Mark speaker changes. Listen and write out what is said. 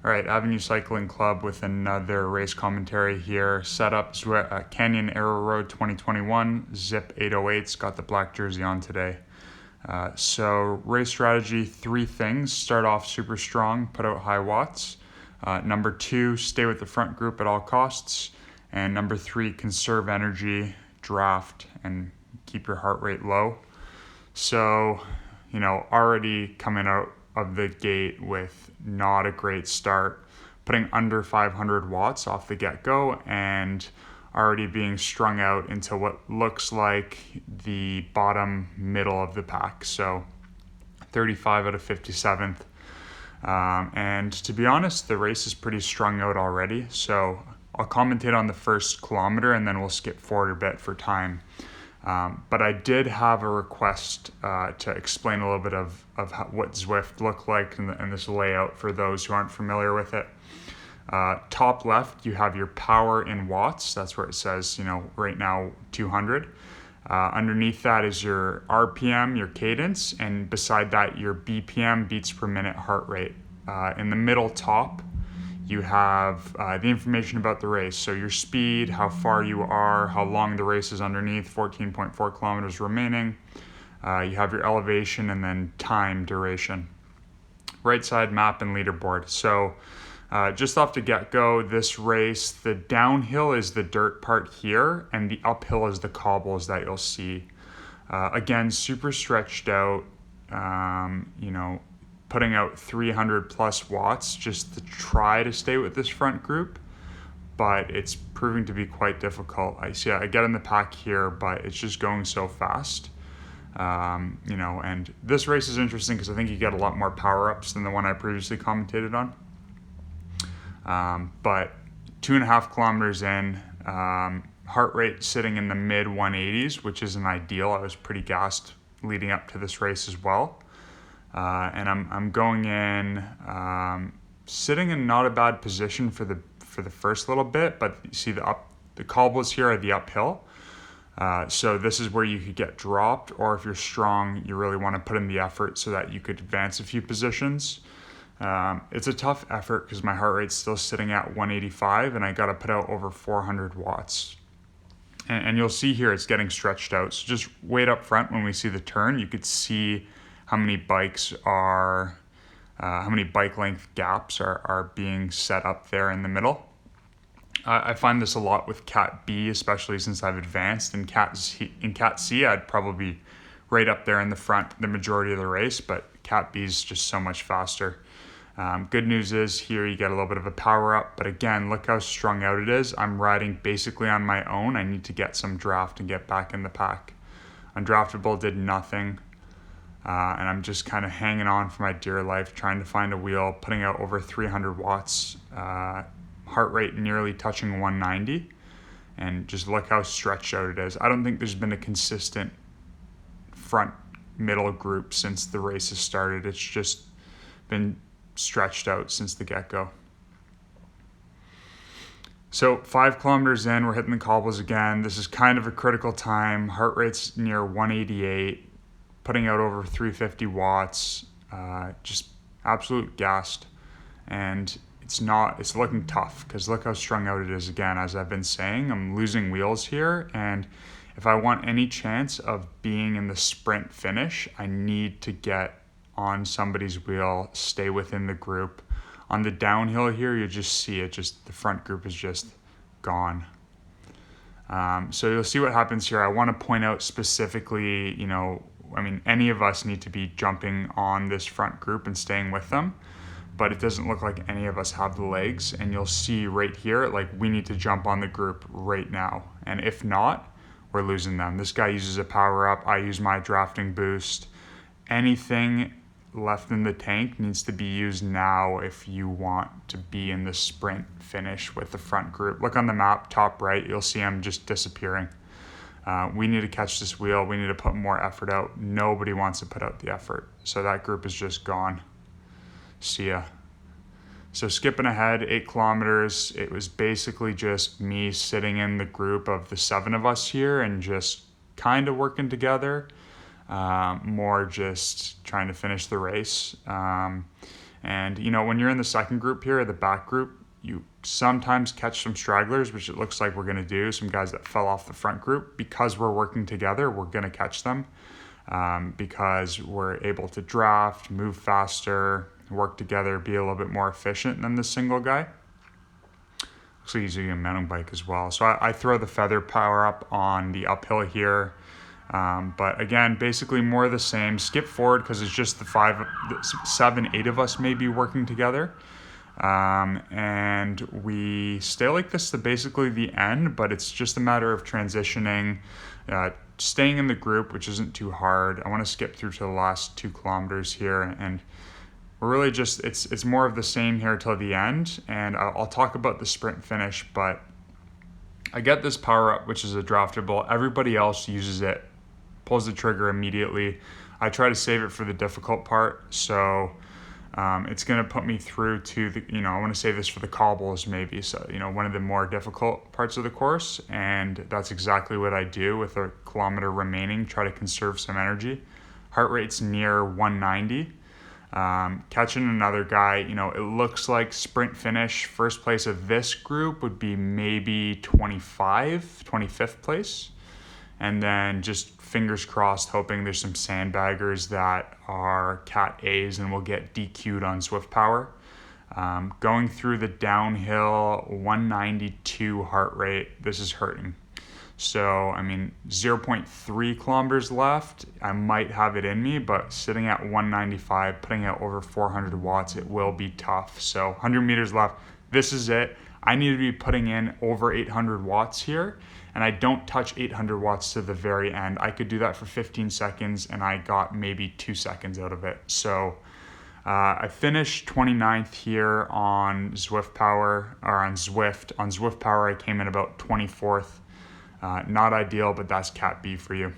Speaker 1: All right, Avenue Cycling Club with another race commentary here. Setup Canyon Arrow Road 2021, Zip 808's got the black jersey on today. So race strategy, three things. Start off super strong, put out high watts. Number two, stay with the front group at all costs. And number three, conserve energy, draft, and keep your heart rate low. So, already coming out of the gate with not a great start, putting under 500 watts off the get-go and already being strung out into what looks like the bottom middle of the pack. So 35 out of 57th. And to be honest, the race is pretty strung out already. So I'll commentate on the first kilometer and then we'll skip forward a bit for time. But I did have a request to explain a little bit of what Zwift looked like and this layout for those who aren't familiar with it. Top left, you have your power in watts. That's where it says, right now 200. Underneath that is your RPM, your cadence, and beside that, your BPM, beats per minute heart rate. In the middle top, you have the information about the race. So your speed, how far you are, how long the race is underneath, 14.4 kilometers remaining. You have your elevation and then time duration. Right side map and leaderboard. So just off the get-go, this race, the downhill is the dirt part here and the uphill is the cobbles that you'll see. Again, super stretched out, putting out 300 plus watts just to try to stay with this front group, but it's proving to be quite difficult. I get in the pack here, but it's just going so fast. And this race is interesting because I think you get a lot more power-ups than the one I previously commentated on. But 2.5 kilometers in, heart rate sitting in the mid 180s, which isn't ideal. I was pretty gassed leading up to this race as well. And I'm going in, sitting in not a bad position for the first little bit, but you see the cobbles here are the uphill. So this is where you could get dropped, or if you're strong, you really want to put in the effort so that you could advance a few positions. It's a tough effort because my heart rate's still sitting at 185 and I got to put out over 400 watts. And you'll see here it's getting stretched out. So just wait up front when we see the turn, you could see how many bike length gaps are being set up there in the middle. I find this a lot with Cat B, especially since I've advanced. In Cat C, I'd probably be right up there in the front the majority of the race, but Cat B is just so much faster. Good news is here you get a little bit of a power up, but again, look how strung out it is. I'm riding basically on my own. I need to get some draft and get back in the pack. Undraftable did nothing. And I'm just kind of hanging on for my dear life, trying to find a wheel, putting out over 300 watts, heart rate nearly touching 190, and just look how stretched out it is. I don't think there's been a consistent front middle group since the race has started. It's just been stretched out since the get-go. So 5 kilometers in, we're hitting the cobbles again. This is kind of a critical time. Heart rate's near 188. Putting out over 350 watts, just absolute gassed. And it's looking tough because look how strung out it is again. As I've been saying, I'm losing wheels here. And if I want any chance of being in the sprint finish, I need to get on somebody's wheel, stay within the group. On the downhill here, you just see it, the front group is just gone. So you'll see what happens here. I want to point out specifically, any of us need to be jumping on this front group and staying with them, but it doesn't look like any of us have the legs. And you'll see right here, we need to jump on the group right now. And if not, we're losing them. This guy uses a power up. I use my drafting boost. Anything left in the tank needs to be used now if you want to be in the sprint finish with the front group. Look on the map, top right, you'll see I'm just disappearing. We need to catch this wheel. We need to put more effort out. Nobody wants to put out the effort. So that group is just gone. See ya. So skipping ahead, 8 kilometers, it was basically just me sitting in the group of the 7 of us here and just kind of working together. More just trying to finish the race. And, you know, when you're in the second group here, the back group, you sometimes catch some stragglers, which it looks like we're going to do, some guys that fell off the front group. Because we're working together, we're going to catch them because we're able to draft, move faster, work together, be a little bit more efficient than the single guy. Looks like he's using a mountain bike as well. So I throw the feather power up on the uphill here. But again, basically more of the same. Skip forward because it's just the 7, 8 of us maybe working together. And we stay like this to basically the end, but it's just a matter of transitioning, staying in the group, which isn't too hard. I want to skip through to the last 2 kilometers here, and we're really just, it's more of the same here till the end. And I'll talk about the sprint finish, but I get this power up, which is a draftable. Everybody else uses it, pulls the trigger immediately. I try to save it for the difficult part. So it's going to put me through to the, you know, I want to save this for the cobbles maybe. So, you know, one of the more difficult parts of the course. And that's exactly what I do with a kilometer remaining, try to conserve some energy. Heart rate's near 190. Catching another guy, you know, it looks like sprint finish, first place of this group would be maybe 25th place. And then just fingers crossed, hoping there's some sandbaggers that are Cat A's and will get DQ'd on Zwift power. Going through the downhill, 192 heart rate, this is hurting. So, I mean, 0.3 kilometers left, I might have it in me, but sitting at 195, putting out over 400 watts, it will be tough. So 100 meters left, this is it. I need to be putting in over 800 watts here, and I don't touch 800 watts to the very end. I could do that for 15 seconds, and I got maybe 2 seconds out of it. So I finished 29th here on Zwift power, or on Zwift. On Zwift power, I came in about 24th. Not ideal, but that's Cat B for you.